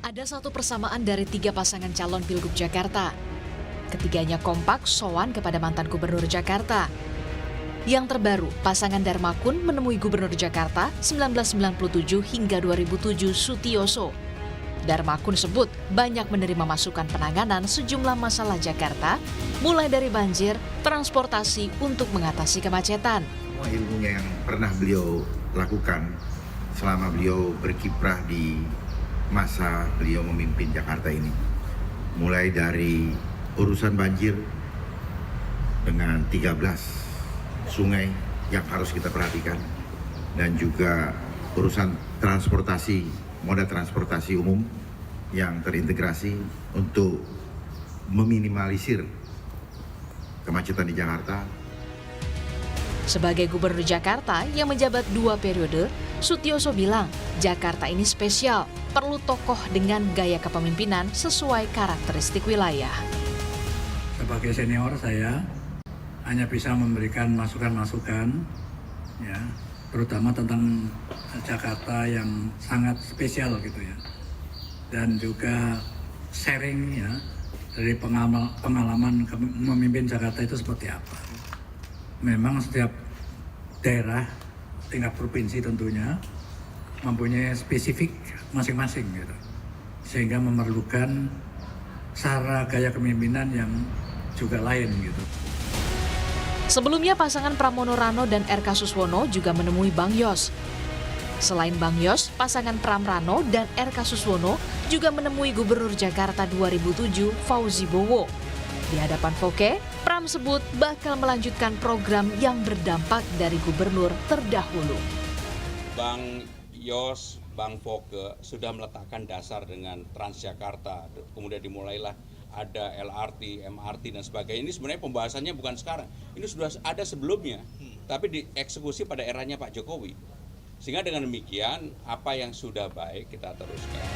Ada satu persamaan dari tiga pasangan calon Pilgub Jakarta. Ketiganya kompak sowan kepada mantan Gubernur Jakarta. Yang terbaru, pasangan Darmakun menemui Gubernur Jakarta 1997 hingga 2007 Sutioso. Darmakun sebut banyak menerima masukan penanganan sejumlah masalah Jakarta, mulai dari banjir, transportasi untuk mengatasi kemacetan. Semua ilmunya yang pernah beliau lakukan selama beliau berkiprah di masa beliau memimpin Jakarta ini. Mulai dari urusan banjir dengan 13 sungai yang harus kita perhatikan, dan juga urusan transportasi, moda transportasi umum yang terintegrasi untuk meminimalisir kemacetan di Jakarta. Sebagai Gubernur Jakarta yang menjabat 2 periode, Sutioso bilang Jakarta ini spesial, perlu tokoh dengan gaya kepemimpinan sesuai karakteristik wilayah. Sebagai senior saya hanya bisa memberikan masukan-masukan, ya, terutama tentang Jakarta yang sangat spesial gitu ya, dan juga sharing ya dari pengalaman memimpin Jakarta itu seperti apa. Memang setiap daerah tingkat provinsi tentunya mempunyai spesifik masing-masing gitu, sehingga memerlukan cara gaya kepemimpinan yang juga lain gitu. Sebelumnya pasangan Pramono Rano dan RK Suswono juga menemui Bang Yos. Selain Bang Yos, pasangan Pram Rano dan RK Suswono juga menemui Gubernur Jakarta 2007 Fauzi Bowo. Di hadapan Foke, Pram sebut bakal melanjutkan program yang berdampak dari gubernur terdahulu. Bang Yos, Bang Foke sudah meletakkan dasar dengan Transjakarta, kemudian dimulailah ada LRT, MRT dan sebagainya. Ini sebenarnya pembahasannya bukan sekarang, ini sudah ada sebelumnya, tapi dieksekusi pada eranya Pak Jokowi. Sehingga dengan demikian, apa yang sudah baik kita teruskan.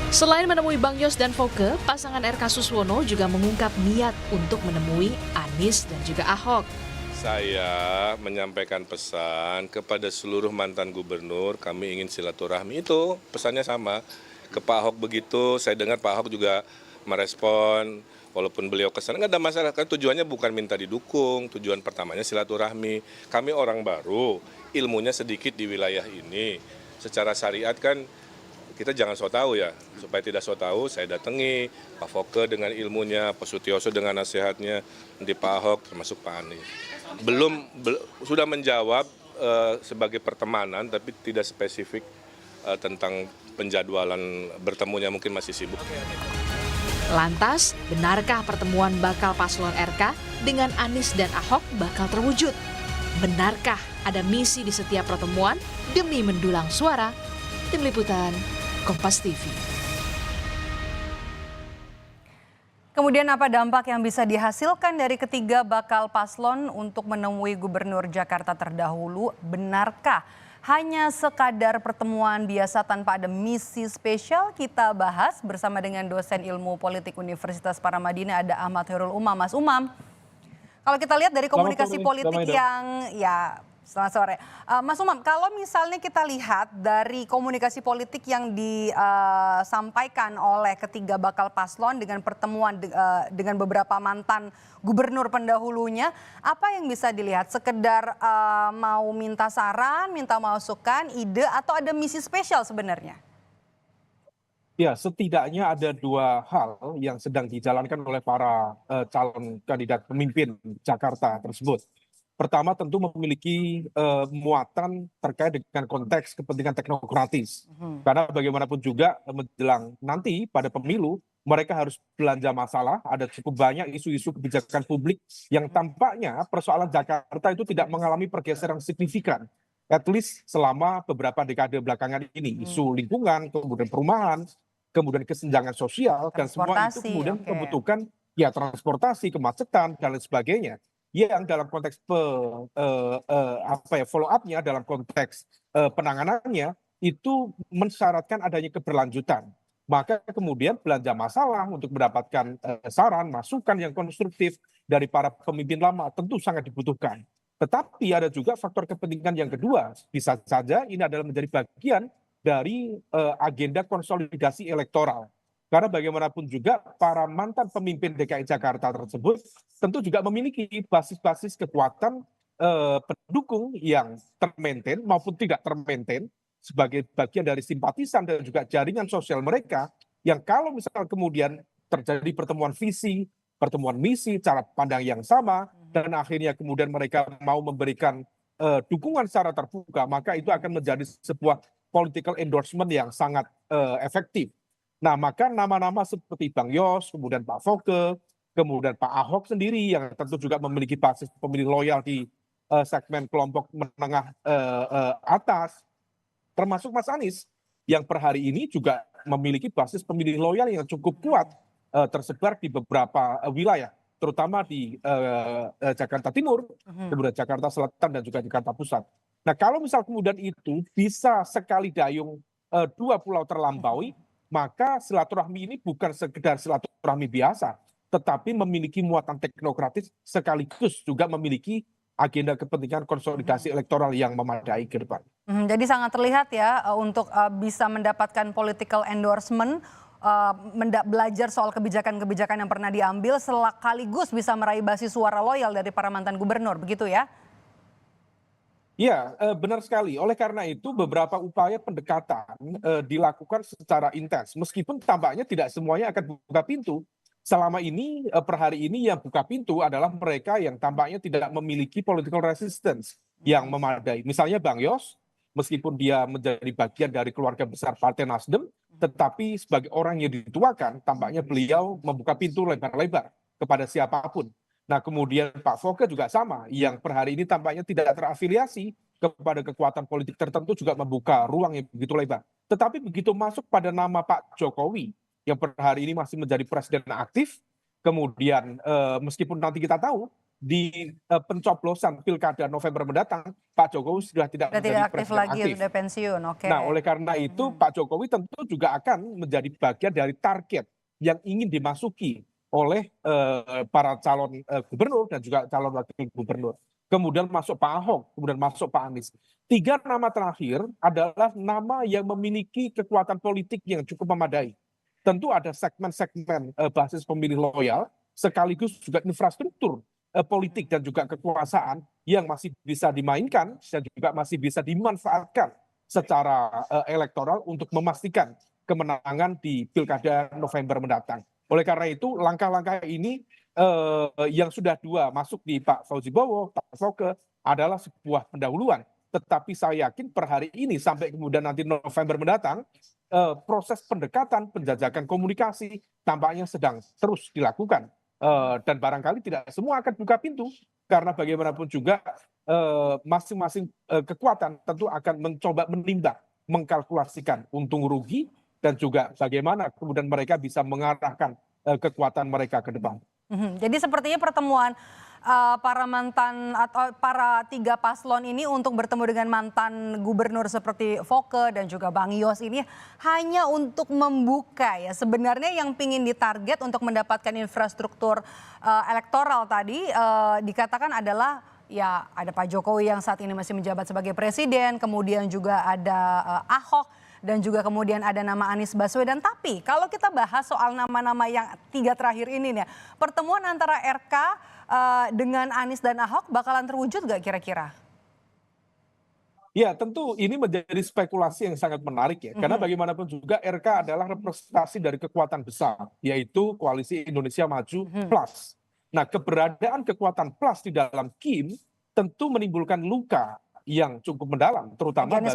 Selain menemui Bang Yos dan Foke, pasangan RK Suswono juga mengungkap niat untuk menemui Anies dan juga Ahok. Saya menyampaikan pesan kepada seluruh mantan gubernur, kami ingin silaturahmi. Itu pesannya sama. Ke Pak Ahok begitu, saya dengar Pak Ahok juga merespon, walaupun beliau kesana nggak ada masalah, kan tujuannya bukan minta didukung, tujuan pertamanya silaturahmi. Kami orang baru, ilmunya sedikit di wilayah ini. Secara syariat kan kita jangan so tahu ya, supaya tidak so tahu saya datangi Pak Foke dengan ilmunya, Pak Sutioso dengan nasihatnya, nanti Pak Ahok termasuk Pak Anies. Sudah menjawab sebagai pertemanan, tapi tidak spesifik tentang penjadwalan bertemunya, mungkin masih sibuk. Lantas, benarkah pertemuan bakal paslon RK dengan Anies dan Ahok bakal terwujud? Benarkah ada misi di setiap pertemuan demi mendulang suara? Tim Liputan, Kompas TV. Kemudian apa dampak yang bisa dihasilkan dari ketiga bakal paslon untuk menemui Gubernur Jakarta terdahulu? Benarkah hanya sekadar pertemuan biasa tanpa ada misi spesial? Kita bahas bersama dengan dosen ilmu politik Universitas Paramadina, ada Ahmad Khairul Umam. Mas Umam, kalau kita lihat dari komunikasi politik yang selamat sore. Mas Umam, kalau misalnya kita lihat dari komunikasi politik yang disampaikan oleh ketiga bakal paslon dengan pertemuan dengan beberapa mantan gubernur pendahulunya, apa yang bisa dilihat? Sekedar mau minta saran, minta masukan, ide, atau ada misi spesial sebenarnya? Ya, setidaknya ada dua hal yang sedang dijalankan oleh para calon kandidat pemimpin Jakarta tersebut. Pertama tentu memiliki muatan terkait dengan konteks kepentingan teknokratis. Karena bagaimanapun juga menjelang nanti pada pemilu, mereka harus belanja masalah, ada cukup banyak isu-isu kebijakan publik yang tampaknya persoalan Jakarta itu tidak mengalami pergeseran signifikan. At least selama beberapa dekade belakangan ini. Isu lingkungan, kemudian perumahan, kemudian kesenjangan sosial, dan semua itu kemudian membutuhkan ya transportasi, kemacetan, dan lain sebagainya. Yang dalam konteks follow up-nya, dalam konteks penanganannya itu mensyaratkan adanya keberlanjutan. Maka kemudian belanja masalah untuk mendapatkan saran, masukan yang konstruktif dari para pemimpin lama tentu sangat dibutuhkan. Tetapi ada juga faktor kepentingan yang kedua, bisa saja ini adalah menjadi bagian dari agenda konsolidasi elektoral. Karena bagaimanapun juga para mantan pemimpin DKI Jakarta tersebut tentu juga memiliki basis-basis kekuatan pendukung yang termaintain maupun tidak termaintain sebagai bagian dari simpatisan dan juga jaringan sosial mereka yang kalau misal kemudian terjadi pertemuan visi, pertemuan misi, cara pandang yang sama, dan akhirnya kemudian mereka mau memberikan dukungan secara terbuka, maka itu akan menjadi sebuah political endorsement yang sangat efektif. Nah, maka nama-nama seperti Bang Yos, kemudian Pak Foke, kemudian Pak Ahok sendiri yang tentu juga memiliki basis pemilih loyal di segmen kelompok menengah atas, termasuk Mas Anies yang per hari ini juga memiliki basis pemilih loyal yang cukup kuat tersebar di beberapa wilayah, terutama di Jakarta Timur, kemudian Jakarta Selatan dan juga Jakarta Pusat. Nah, kalau misal kemudian itu bisa sekali dayung dua pulau terlampaui, maka silaturahmi ini bukan sekedar silaturahmi biasa, tetapi memiliki muatan teknokratis sekaligus juga memiliki agenda kepentingan konsolidasi elektoral yang memadai ke depan. Jadi sangat terlihat ya untuk bisa mendapatkan political endorsement, belajar soal kebijakan-kebijakan yang pernah diambil, sekaligus bisa meraih basis suara loyal dari para mantan gubernur, begitu ya? Ya, benar sekali. Oleh karena itu beberapa upaya pendekatan dilakukan secara intens. Meskipun tampaknya tidak semuanya akan buka pintu. Selama ini, per hari ini yang buka pintu adalah mereka yang tampaknya tidak memiliki political resistance yang memadai. Misalnya Bang Yos, meskipun dia menjadi bagian dari keluarga besar Partai Nasdem, tetapi sebagai orang yang dituakan, tampaknya beliau membuka pintu lebar-lebar kepada siapapun. Nah, kemudian Pak Foke juga sama, yang per hari ini tampaknya tidak terafiliasi kepada kekuatan politik tertentu juga membuka ruang yang begitu lebar. Tetapi begitu masuk pada nama Pak Jokowi, yang per hari ini masih menjadi presiden aktif, kemudian meskipun nanti kita tahu di pencoblosan pilkada November mendatang, Pak Jokowi sudah tidak menjadi aktif presiden lagi, aktif. sudah pensiun. Oke. Nah, oleh karena itu Pak Jokowi tentu juga akan menjadi bagian dari target yang ingin dimasuki oleh para calon gubernur dan juga calon wakil gubernur. Kemudian masuk Pak Ahok, kemudian masuk Pak Anies. 3 nama terakhir adalah nama yang memiliki kekuatan politik yang cukup memadai. Tentu ada segmen-segmen basis pemilih loyal, sekaligus juga infrastruktur politik dan juga kekuasaan yang masih bisa dimainkan dan juga masih bisa dimanfaatkan secara elektoral untuk memastikan kemenangan di pilkada November mendatang. Oleh karena itu langkah-langkah ini yang sudah 2 masuk di Pak Fauzi Bowo, Pak Foke adalah sebuah pendahuluan. Tetapi saya yakin per hari ini sampai kemudian nanti November mendatang, proses pendekatan, penjajakan komunikasi tampaknya sedang terus dilakukan. Dan barangkali tidak semua akan buka pintu, karena bagaimanapun juga masing-masing kekuatan tentu akan mencoba menimbang, mengkalkulasikan untung rugi, dan juga bagaimana kemudian mereka bisa mengarahkan kekuatan mereka ke depan. Jadi sepertinya pertemuan para mantan atau para 3 paslon ini untuk bertemu dengan mantan gubernur seperti Foke dan juga Bang Yos ini hanya untuk membuka ya. Sebenarnya yang pingin ditarget untuk mendapatkan infrastruktur elektoral tadi dikatakan adalah ya ada Pak Jokowi yang saat ini masih menjabat sebagai presiden, kemudian juga ada Ahok, dan juga kemudian ada nama Anies Baswedan. Tapi kalau kita bahas soal nama-nama yang 3 terakhir ini nih, pertemuan antara RK dengan Anies dan Ahok bakalan terwujud nggak kira-kira? Ya, tentu ini menjadi spekulasi yang sangat menarik ya. Karena bagaimanapun juga RK adalah representasi dari kekuatan besar, yaitu Koalisi Indonesia Maju Plus. Nah, keberadaan kekuatan plus di dalam Kim tentu menimbulkan luka yang cukup mendalam, terutama bagi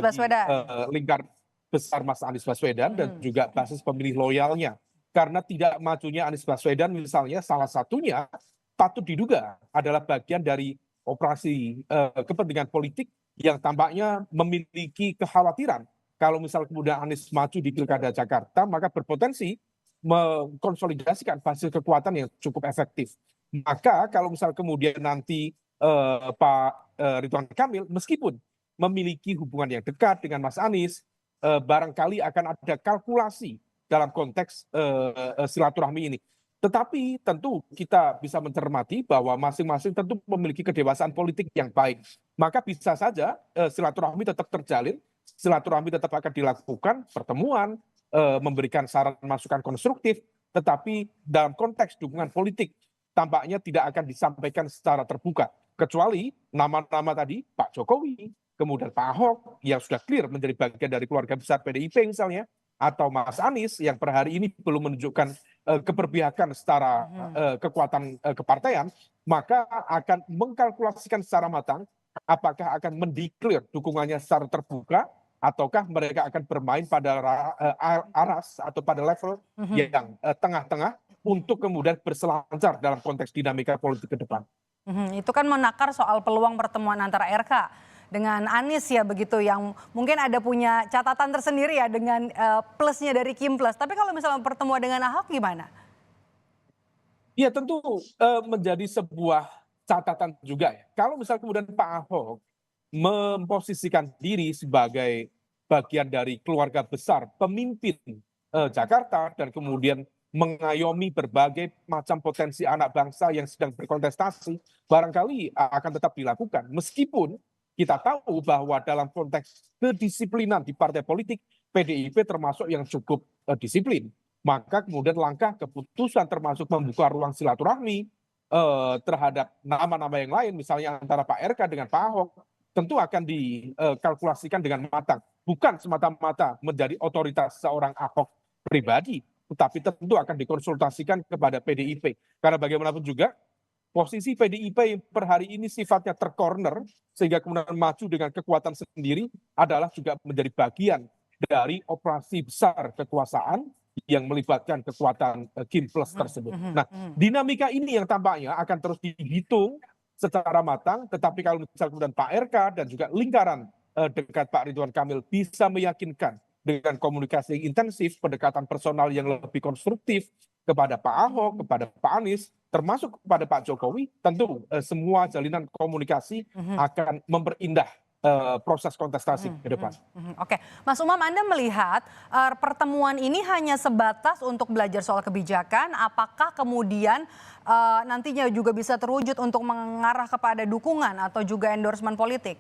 lingkar besar Mas Anies Baswedan dan juga basis pemilih loyalnya. Karena tidak majunya Anies Baswedan misalnya salah satunya patut diduga adalah bagian dari operasi kepentingan politik yang tampaknya memiliki kekhawatiran. Kalau misal kemudian Anies maju di Pilkada Jakarta, maka berpotensi mengkonsolidasikan basis kekuatan yang cukup efektif. Maka kalau misal kemudian nanti Pak Ridwan Kamil meskipun memiliki hubungan yang dekat dengan Mas Anies, barangkali akan ada kalkulasi dalam konteks silaturahmi ini. Tetapi tentu kita bisa mencermati bahwa masing-masing tentu memiliki kedewasaan politik yang baik. Maka bisa saja silaturahmi tetap terjalin silaturahmi tetap akan dilakukan, pertemuan, memberikan saran masukan konstruktif, tetapi dalam konteks dukungan politik tampaknya tidak akan disampaikan secara terbuka. Kecuali nama-nama tadi, Pak Jokowi, kemudian Pak Ahok yang sudah clear menjadi bagian dari keluarga besar PDIP misalnya, atau Mas Anies yang per hari ini belum menunjukkan keberpihakan secara kekuatan kepartaian, maka akan mengkalkulasikan secara matang apakah akan mendeklar dukungannya secara terbuka ataukah mereka akan bermain pada aras atau pada level yang tengah-tengah untuk kemudian berselancar dalam konteks dinamika politik ke depan. Itu kan menakar soal peluang pertemuan antara RK dengan Anies ya begitu, yang mungkin ada punya catatan tersendiri ya dengan plusnya dari Kim Plus. Tapi kalau misalnya pertemuan dengan Ahok gimana? Ya tentu menjadi sebuah catatan juga ya. Kalau misalnya kemudian Pak Ahok memposisikan diri sebagai bagian dari keluarga besar pemimpin Jakarta dan kemudian mengayomi berbagai macam potensi anak bangsa yang sedang berkontestasi, barangkali akan tetap dilakukan. Meskipun kita tahu bahwa dalam konteks kedisiplinan di partai politik, PDIP termasuk yang cukup disiplin. Maka kemudian langkah keputusan termasuk membuka ruang silaturahmi terhadap nama-nama yang lain, misalnya antara Pak RK dengan Pak Ahok, tentu akan dikalkulasikan dengan matang. Bukan semata-mata menjadi otoritas seorang Ahok pribadi, tetapi tentu akan dikonsultasikan kepada PDIP. Karena bagaimanapun juga posisi PDIP per hari ini sifatnya tercorner, sehingga kemudian maju dengan kekuatan sendiri adalah juga menjadi bagian dari operasi besar kekuasaan yang melibatkan kekuatan Kim Plus tersebut. Nah, dinamika ini yang tampaknya akan terus dihitung secara matang, tetapi kalau misalnya kemudian Pak RK dan juga lingkaran dekat Pak Ridwan Kamil bisa meyakinkan dengan komunikasi yang intensif, pendekatan personal yang lebih konstruktif kepada Pak Ahok, kepada Pak Anies, termasuk kepada Pak Jokowi, tentu semua jalinan komunikasi akan memperindah proses kontestasi ke depan. Oke, Mas Umam, Anda melihat pertemuan ini hanya sebatas untuk belajar soal kebijakan, apakah kemudian nantinya juga bisa terwujud untuk mengarah kepada dukungan atau juga endorsement politik?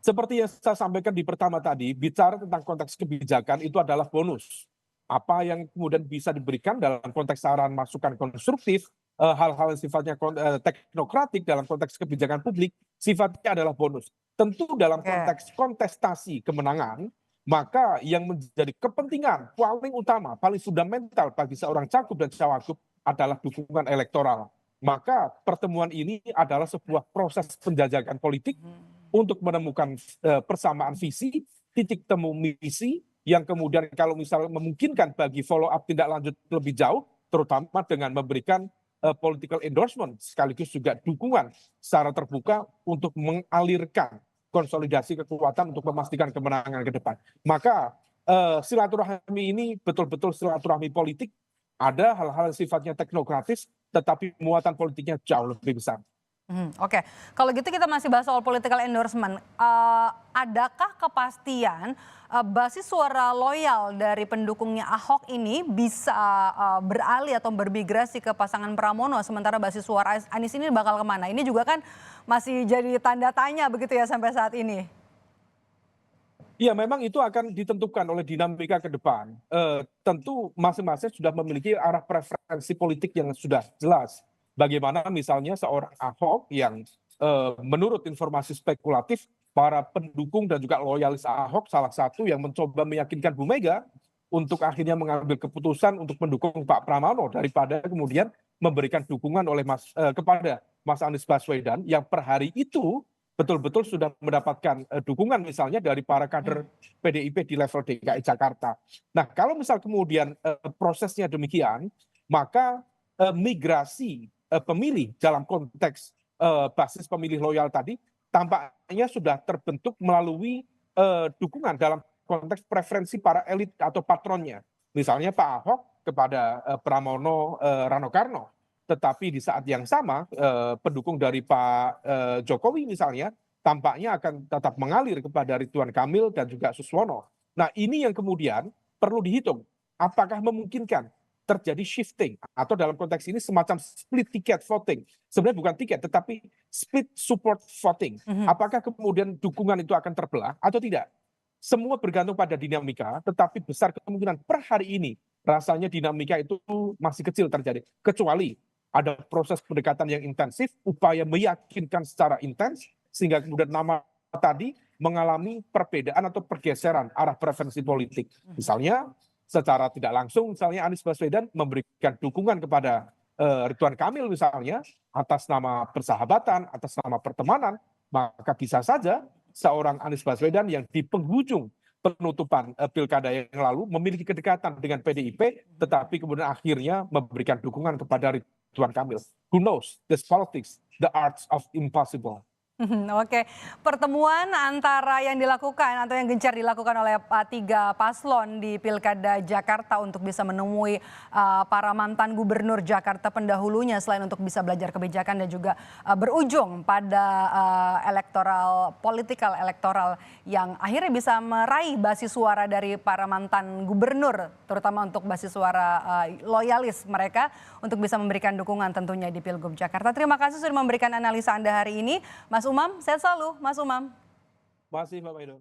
Seperti yang saya sampaikan di pertama tadi, bicara tentang konteks kebijakan itu adalah bonus. Apa yang kemudian bisa diberikan dalam konteks saran masukan konstruktif, hal-hal yang sifatnya teknokratik dalam konteks kebijakan publik, sifatnya adalah bonus. Tentu dalam konteks kontestasi kemenangan, maka yang menjadi kepentingan paling utama, paling fundamental bagi seorang cagup dan cawagup adalah dukungan elektoral. Maka pertemuan ini adalah sebuah proses penjajakan politik untuk menemukan persamaan visi, titik temu misi, yang kemudian kalau misalnya memungkinkan bagi follow up tindak lanjut lebih jauh, terutama dengan memberikan political endorsement, sekaligus juga dukungan secara terbuka untuk mengalirkan konsolidasi kekuatan untuk memastikan kemenangan ke depan. Maka silaturahmi ini betul-betul silaturahmi politik, ada hal-hal yang sifatnya teknokratis, tetapi muatan politiknya jauh lebih besar. Oke, kalau gitu kita masih bahas soal political endorsement. Adakah kepastian basis suara loyal dari pendukungnya Ahok ini bisa beralih atau bermigrasi ke pasangan Pramono, sementara basis suara Anies ini bakal kemana? Ini juga kan masih jadi tanda tanya begitu ya sampai saat ini. Ya, memang itu akan ditentukan oleh dinamika ke depan. Tentu masing-masing sudah memiliki arah preferensi politik yang sudah jelas. Bagaimana misalnya seorang Ahok yang menurut informasi spekulatif, para pendukung dan juga loyalis Ahok salah satu yang mencoba meyakinkan Bu Mega untuk akhirnya mengambil keputusan untuk mendukung Pak Pramono daripada kemudian memberikan dukungan kepada Mas Anies Baswedan yang per hari itu betul-betul sudah mendapatkan dukungan misalnya dari para kader PDIP di level DKI Jakarta. Nah, kalau misal kemudian prosesnya demikian, maka migrasi pemilih dalam konteks basis pemilih loyal tadi tampaknya sudah terbentuk melalui dukungan dalam konteks preferensi para elit atau patronnya. Misalnya Pak Ahok kepada Pramono Rano Karno. Tetapi di saat yang sama pendukung dari Pak Jokowi misalnya tampaknya akan tetap mengalir kepada Ridwan Kamil dan juga Suswono. Nah, ini yang kemudian perlu dihitung. Apakah memungkinkan terjadi shifting atau dalam konteks ini semacam split ticket voting. Sebenarnya bukan tiket, tetapi split support voting. Apakah kemudian dukungan itu akan terbelah atau tidak? Semua bergantung pada dinamika, tetapi besar kemungkinan per hari ini rasanya dinamika itu masih kecil terjadi. Kecuali ada proses pendekatan yang intensif, upaya meyakinkan secara intens, sehingga kemudian nama tadi mengalami perbedaan atau pergeseran arah preferensi politik. Misalnya secara tidak langsung, misalnya Anies Baswedan memberikan dukungan kepada Ridwan Kamil misalnya, atas nama persahabatan, atas nama pertemanan, maka bisa saja seorang Anies Baswedan yang di penghujung penutupan pilkada yang lalu memiliki kedekatan dengan PDIP, tetapi kemudian akhirnya memberikan dukungan kepada Ridwan Kamil. Who knows? This politics, the arts of impossible. Oke, pertemuan antara yang dilakukan atau yang gencar dilakukan oleh tiga paslon di Pilkada Jakarta untuk bisa menemui para mantan gubernur Jakarta pendahulunya selain untuk bisa belajar kebijakan dan juga berujung pada political elektoral yang akhirnya bisa meraih basis suara dari para mantan gubernur, terutama untuk basis suara loyalis mereka untuk bisa memberikan dukungan tentunya di Pilgub Jakarta. Terima kasih sudah memberikan analisa Anda hari ini, Mas Umam. Sehat selalu, Mas Umam. Masih, Mbak Maido.